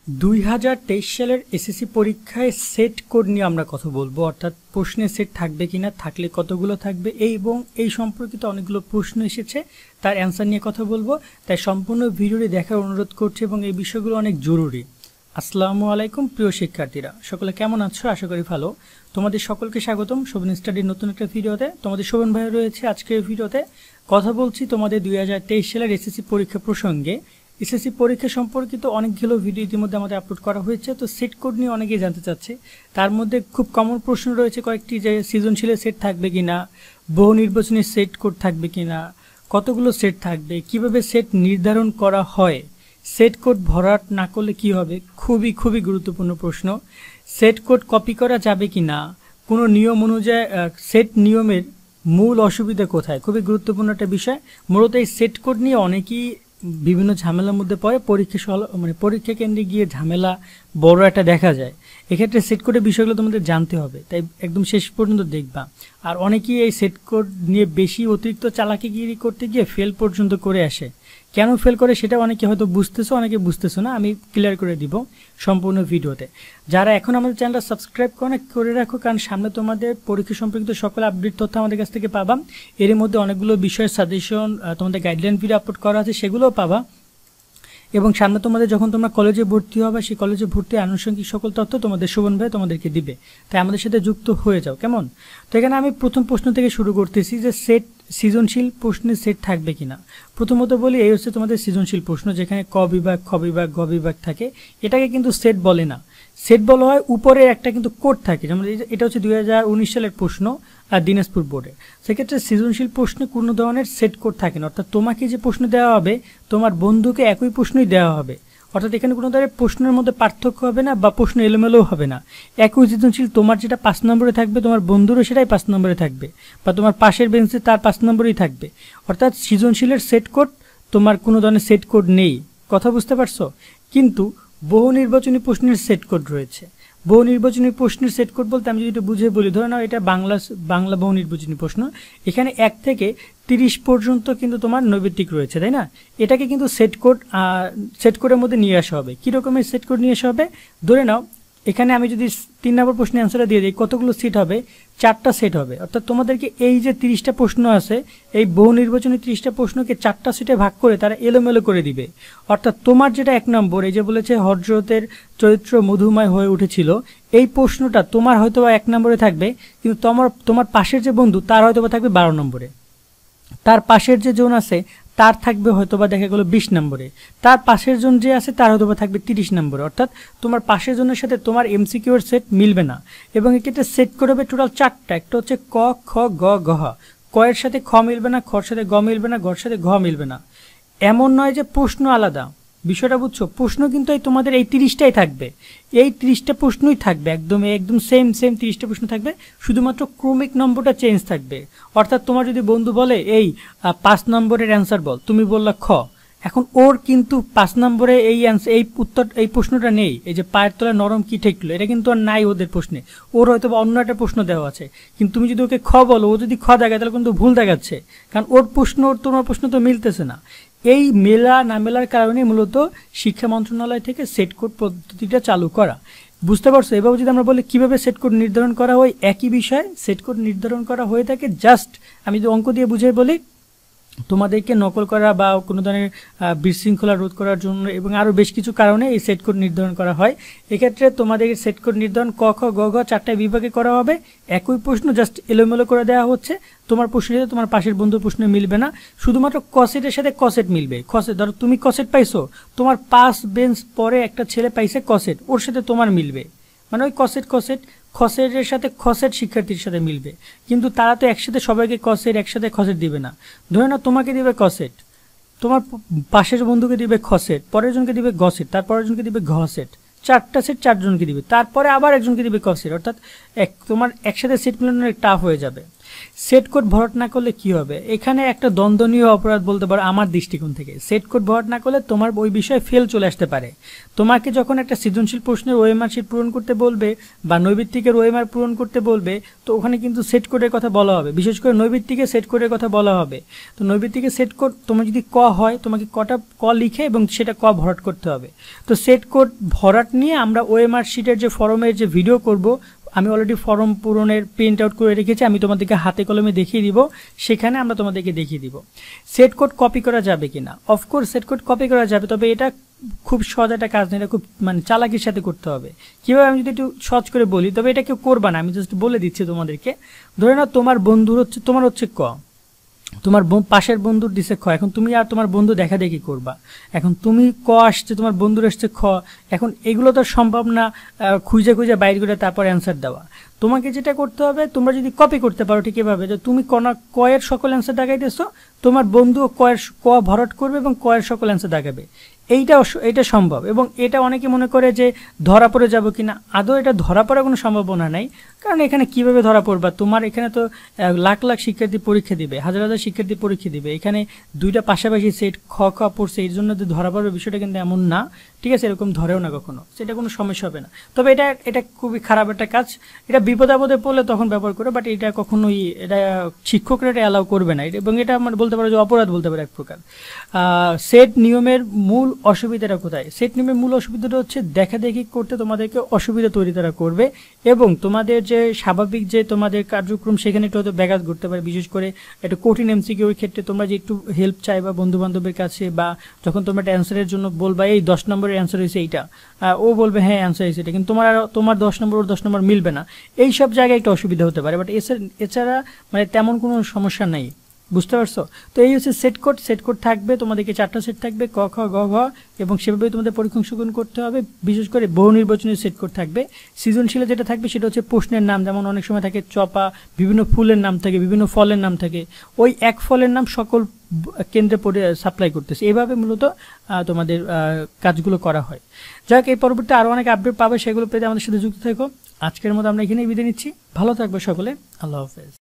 2023 সালের এসএসসি পরীক্ষায় set code নিয়ে আমরা কথা বলবো, অর্থাৎ প্রশ্নের সেট থাকবে কিনা, থাকলে কতগুলো থাকবে এবং এই সম্পর্কিত অনেকগুলো প্রশ্ন এসেছে, তার অ্যান্সার নিয়ে কথা বলবো। তাই সম্পূর্ণ ভিডিওটি দেখার অনুরোধ করছি এবং এই বিষয়গুলো অনেক জরুরি। আসসালামু আলাইকুম প্রিয় শিক্ষার্থীরা, সকলে কেমন আছো? আশা করি ভালো। তোমাদের সকলকে স্বাগতম শোভন স্টাডির নতুন একটা ভিডিওতে। তোমাদের শোভন ভাই রয়েছে আজকের ভিডিওতে। কথা বলছি তোমাদের 2023 সালের এসএসসি পরীক্ষা প্রসঙ্গে। এসএসসি পরীক্ষা সম্পর্কিত অনেকগুলো ভিডিও ইতিমধ্যে আমাদের আপলোড করা হয়েছে, তো সেট কোড নিয়ে অনেকেই জানতে চাচ্ছে। তার মধ্যে খুব কমন প্রশ্ন রয়েছে কয়েকটি, যে সৃজনশীলের সেট থাকবে কিনা, বহু নির্বাচনী সেট কোড থাকবে কিনা, কতগুলো সেট থাকবে, কিভাবে সেট নির্ধারণ করা হয়, সেট কোড ভরাট না করলে কি হবে, খুবই গুরুত্বপূর্ণ প্রশ্ন। সেট কোড কপি করা যাবে কিনা, কোনো নিয়ম অনুযায়ী সেট নিয়মের মূল অসুবিধা কোথায়, খুবই গুরুত্বপূর্ণ একটা বিষয়। মূলত এই সেট কোড নিয়ে অনেকেই বিভিন্ন ঝামেলার মধ্যে পড়ে, পরীক্ষা কেন্দ্রে গিয়ে ঝামেলা বড় একটা দেখা যায়। এক্ষেত্রে সেট কোডের বিষয়গুলো তোমাদের জানতে হবে, তাই একদম শেষ পর্যন্ত দেখবা। আর অনেকেই এই সেট কোড নিয়ে বেশি অতিরিক্ত চালাকিগিরি করতে গিয়ে ফেল পর্যন্ত করে আসে। কেন ফেল করে সেটা অনেকে হয়তো বুঝতেছো, অনেকে বুঝতেছো না, আমি ক্লিয়ার করে দিব সম্পূর্ণ ভিডিওতে। যারা এখন আমাদের চ্যানেলটা সাবস্ক্রাইব করে রাখো, কারণ সামনে তোমাদের পরীক্ষা সম্পর্কিত সকল আপডেট তথ্য আমাদের কাছ থেকে পাবা। এর মধ্যে অনেকগুলো বিষয়ের সাজেশন, তোমাদের গাইডলাইন ভিডিও আপলোড করা আছে, সেগুলোও পাবা। এবং সামনে তোমাদের যখন তোমরা কলেজে ভর্তি হবে, সেই কলেজে ভর্তি আনুষঙ্গিক সকল তথ্য তোমাদের শোভন ভাই তোমাদেরকে দিবে। তাই আমাদের সাথে যুক্ত হয়ে যাও, কেমন? তো এখানে আমি প্রথম প্রশ্ন থেকে শুরু করতেছি, যে সৃজনশীল প্রশ্নের সেট থাকবে কিনা। প্রথমত বলি, এই হচ্ছে তোমাদের সৃজনশীল প্রশ্ন, যেখানে ক বিভাগ, খ বিভাগ, গ বিভাগ থাকে। এটাকে কিন্তু সেট বলে না, সেট বলা হয় উপরে একটা কিন্তু কোড থাকে। যেমন এটা হচ্ছে 2019 সালের প্রশ্ন আর দিনাজপুর বোর্ডে। সেক্ষেত্রে সৃজনশীল প্রশ্নে কোনো ধরনের সেট কোড থাকে না, অর্থাৎ তোমাকে যে প্রশ্ন দেওয়া হবে তোমার বন্ধুকে একই প্রশ্নই দেওয়া হবে। অর্থাৎ এখানে কোনো ধরনের প্রশ্নের মধ্যে পার্থক্য হবে না বা প্রশ্ন এলোমেলোও হবে না। একই সৃজনশীল, তোমার যেটা 5 নম্বরে থাকবে তোমার বন্ধুরও সেটাই 5 নম্বরে থাকবে, বা তোমার পাশের বেঞ্চে তার 5 নম্বরেই থাকবে। অর্থাৎ সৃজনশীলের সেট কোড, তোমার কোনো ধরনের সেট কোড নেই। কথা বুঝতে পারছো? কিন্তু বহু নির্বাচনী প্রশ্নের সেট কোড রয়েছে। বহু নির্বাচনী প্রশ্নের সেট কোড বলতে আমি যদি এটা বুঝে বলি, ধরে নাও এটা বাংলা বহু নির্বাচনী প্রশ্ন, এখানে 1 থেকে 30 পর্যন্ত কিন্তু তোমার নৈবেত্তিক রয়েছে, তাই না? এটাকে কিন্তু সেট কোডের মধ্যে নিয়ে আসা হবে। কী রকমের সেট কোড নিয়ে আসা হবে? ধরে নাও এখানে আমি যদি 3 নম্বর প্রশ্নের অ্যান্সারটা দিয়ে দিই, কতগুলো সেট হবে? 4টা সেট হবে। অর্থাৎ তোমাদেরকে এই যে 30টা প্রশ্ন আছে, এই বহু নির্বাচনী 30টা প্রশ্নকে 4টা সেটে ভাগ করে তারা এলোমেলো করে দিবে। অর্থাৎ তোমার যেটা 1 নম্বর, এই যে বলেছে হযরতের চরিত্র মধুময় হয়ে উঠেছিল, এই প্রশ্নটা তোমার হয়তো 1 নম্বরে থাকবে, কিন্তু তোমার পাশের যে বন্ধু তার হয়তো থাকবে 12 নম্বরে, তার পাশের যে জন আছে তার থাকবে হয়তোবা দেখা গেল 20 নম্বরে, তার পাশের জন যে আছে তার হয়তোবা থাকবে 30 নম্বরে। অর্থাৎ তোমার পাশের জনের সাথে তোমার এমসিকিউ এর সেট মিলবে না। এবং এক্ষেত্রে সেট করে হবে টোটাল 4টা। একটা হচ্ছে ক, খ, গ, ঘ। ক এর সাথে খ মিলবে না, খর সাথে গ মিলবে না, ঘর সাথে ঘ মিলবে না। এমন নয় যে প্রশ্ন আলাদা, বিষয়টা বুঝছো? প্রশ্ন কিন্তু তোমাদের এই 30টাই থাকবে, এই 30টা প্রশ্নই থাকবে, একদম সেম 30টা প্রশ্ন থাকবে, শুধুমাত্র ক্রমিক নম্বরটা চেঞ্জ থাকবে। অর্থাৎ তোমার যদি বন্ধু বলে এই 5 নম্বরের অ্যান্সার বল, তুমি বললা খ, এখন ওর কিন্তু 5 নম্বরে এই প্রশ্নটা নেই। এই যে পায়ের তলায় নরম কি ঠেকলো, এটা কিন্তু আর নাই ওদের প্রশ্নে, ওর হয়তো অন্য একটা প্রশ্ন দেওয়া আছে। কিন্তু তুমি যদি ওকে খ বলো, ও যদি খ দেখায় তাহলে কিন্তু ভুল দেখাচ্ছে, কারণ ওর প্রশ্ন ওর তোমার প্রশ্ন তো মিলতেছে না। এই মেলা না মেলার কারণে মূলত শিক্ষা মন্ত্রণালয় থেকে সেট কোড পদ্ধতিটা চালু করা। বুঝতে পারছো? এভাবে যদি আমরা বলি কিভাবে সেট কোড নির্ধারণ করা হয়, একই বিষয় সেট কোড নির্ধারণ করা হয়ে থাকে। জাস্ট আমি যদি অঙ্ক দিয়ে বুঝিয়ে বলি, তোমাদেরকে নকল করা বা কোনো ধরনের বিশৃঙ্খলা রোধ করার জন্য এবং আরও বেশ কিছু কারণে এই সেট কোড নির্ধারণ করা হয়। এক্ষেত্রে তোমাদের সেট কোড নির্ধারণ ক, খ, গ, ঘ 4টা বিভাগে করা হবে। একই প্রশ্ন জাস্ট এলোমেলো করে দেওয়া হচ্ছে। তোমার প্রশ্নের সাথে তোমার পাশের বন্ধুর প্রশ্ন মিলবে না, শুধুমাত্র কসেটের সাথে কসেট মিলবে। কসেট ধরো তুমি কসেট পাইছো, তোমার 5 বেঞ্চ পরে একটা ছেলে পাইছে কসেট, ওর সাথে তোমার মিলবে, মানে ওই খসেটের সাথে খসেট শিক্ষার্থীর সাথে মিলবে। কিন্তু তারা তো একসাথে সবাইকে একসাথে খসেট দিবে না। ধরে না তোমাকে দিবে কসেট, তোমার পাশের বন্ধুকে দিবে খসেট, পরের জনকে দিবে গসেট, তারপরের জনকে দিবে ঘসেট, 4টা সেট 4 জনকে দিবে, তারপরে আবার একজনকে দিবে কসেট। অর্থাৎ তোমার একসাথে সেট মিলানো টাফ হয়ে যাবে। সেট কোড ভরাট না করলে কি হবে, এখানে একটা দ্বন্দ্বনীয় অপরাধ বলতে পারো আমার দৃষ্টিকোণ থেকে। সেট কোড ভরাট না করলে তোমার ওই বিষয়ে ফেল চলে আসতে পারে। তোমাকে যখন একটা সৃজনশীল প্রশ্নের ওএমআর শিট পূরণ করতে বলবে বা নৈবিত্তিকের ওএমআর পূরণ করতে বলবে, তো ওখানে কিন্তু সেট কোডের কথা বলা হবে, বিশেষ করে নৈবিত্তিকে সেট কোডের কথা বলা হবে। তো নৈবিত্তিকে সেট কোড তোমার যদি ক হয়, তোমাকে কটা ক লিখে এবং সেটা ক ভরাট করতে হবে। তো সেট কোড ভরাট নিয়ে আমরা ওএমআর শিটের যে ফরমের যে ভিডিও করব, আমি অলরেডি ফর্ম পূরণের প্রিন্ট আউট করে রেখেছি, আমি তোমাদেরকে হাতে কলমে দেখিয়ে দিব, সেখানে আমরা তোমাদেরকে দেখিয়ে দিব সেট কোড কপি করা যাবে কিনা। অফকোর্স সেট কোড কপি করা যাবে, তবে এটা খুব সহজ একটা কাজ না, এটা খুব মানে চালাকির সাথে করতে হবে। কীভাবে আমি যদি একটু সহজ করে বলি, তবে এটা কেউ করবা না, আমি জাস্ট বলে দিচ্ছি তোমাদেরকে। ধরে নাও তোমার বন্ধুর হচ্ছে, তোমার হচ্ছে ক, তোমার পাশের বন্ধুর দিছে খ, এখন তুমি আর তোমার বন্ধু দেখা দেখি করবা। এখন তুমি ক আসছে, তোমার বন্ধুর আসছে খ, এখন এগুলো তো সম্ভব না খুঁজে খুঁজে বাইর করে তারপর অ্যান্সার দেওয়া। তোমাকে যেটা করতে হবে, তোমরা যদি কপি করতে পারো ঠিক এভাবে, যে তুমি কয়ের সকল অ্যান্সার দেখাইতেছো, তোমার বন্ধু ক ভরাট করবে এবং কয়ের সকল অ্যান্সার দেখাবে। এইটা সম্ভব, এবং এটা অনেকে মনে করে যে ধরা পড়ে যাব কিনা। আদৌ এটা ধরা পড়ার কোনো সম্ভাবনা নাই, কারণ এখানে কিভাবে ধরা পড়বা, তোমার এখানে তো লাখ লাখ শিক্ষার্থী পরীক্ষা দিবে, হাজার হাজার শিক্ষার্থী পরীক্ষা দিবে, এখানে দুইটা পাশাপাশি সেট খ খ পড়ছে, এর জন্য যে ধরা পড়বে বিষয়টা কিন্তু এমন না, ঠিক আছে, এরকম ধরেও না কখনো, সেটা কোনো সমস্যা হবে না। তবে এটা খুবই খারাপ একটা কাজ, এটা বিপদ আপদে পড়লে তখন ব্যবহার করে, বাট এটা কখনোই এটা শিক্ষকরা এটা অ্যালাউ করবে না, এবং এটা মানে বলতে পারো যে অপরাধ বলতে পারে এক প্রকার। সেট নিয়মের মূল অসুবিধাটা কোথায়? সেট নিয়মের মূল অসুবিধাটা হচ্ছে দেখা দেখি করতে তোমাদেরকে অসুবিধা তৈরি তারা করবে, এবং তোমাদের যে স্বাভাবিক যে তোমাদের কার্যক্রম সেখানে একটু হয়তো ব্যাঘাত ঘটতে পারে। বিশেষ করে একটু কঠিন এমসিকিউর ক্ষেত্রে তোমরা যে একটু হেল্প চাইবা বন্ধু বান্ধবের কাছে, বা যখন তোমরা একটা অ্যান্সারের জন্য বলবা এই 10 নম্বরের অ্যান্সার হয়েছে এইটা, ও বলবে হ্যাঁ অ্যান্সার হয়েছে এটা, কিন্তু তোমার 10 নম্বর ওর 10 নম্বর মিলবে না, এই সব জায়গায় একটা অসুবিধা হতে পারে। বাট এছাড়া মানে তেমন কোনো সমস্যা নেই, বুঝতে পারছো? তো এই হচ্ছে সেট কোড থাকবে, তোমাদেরকে 4টা সেট থাকবে, ক খ গ ঘ, এবং সেভাবে তোমাদের পরীক্ষা অংশগ্রহণ করতে হবে। বিশেষ করে বহু নির্বাচনী সেট কোড থাকবে। সৃজনশীলে যেটা থাকবে সেটা হচ্ছে প্রশ্নের নাম, যেমন অনেক সময় থাকে চপা, বিভিন্ন ফুলের নাম থাকে, বিভিন্ন ফলের নাম থাকে, ওই এক ফলের নাম সকল কেন্দ্রে পড়ে সাপ্লাই করতেছে, এইভাবে মূলত তোমাদের কাজগুলো করা হয়। যাক, এই পরবর্তী আরও অনেক আপডেট পাবে, সেগুলো পেতে আমাদের সাথে যুক্ত থেকো। আজকের মতো আমরা এখানেই বিদায় নিচ্ছি, ভালো থাকবে সকলে, আল্লাহ হাফেজ।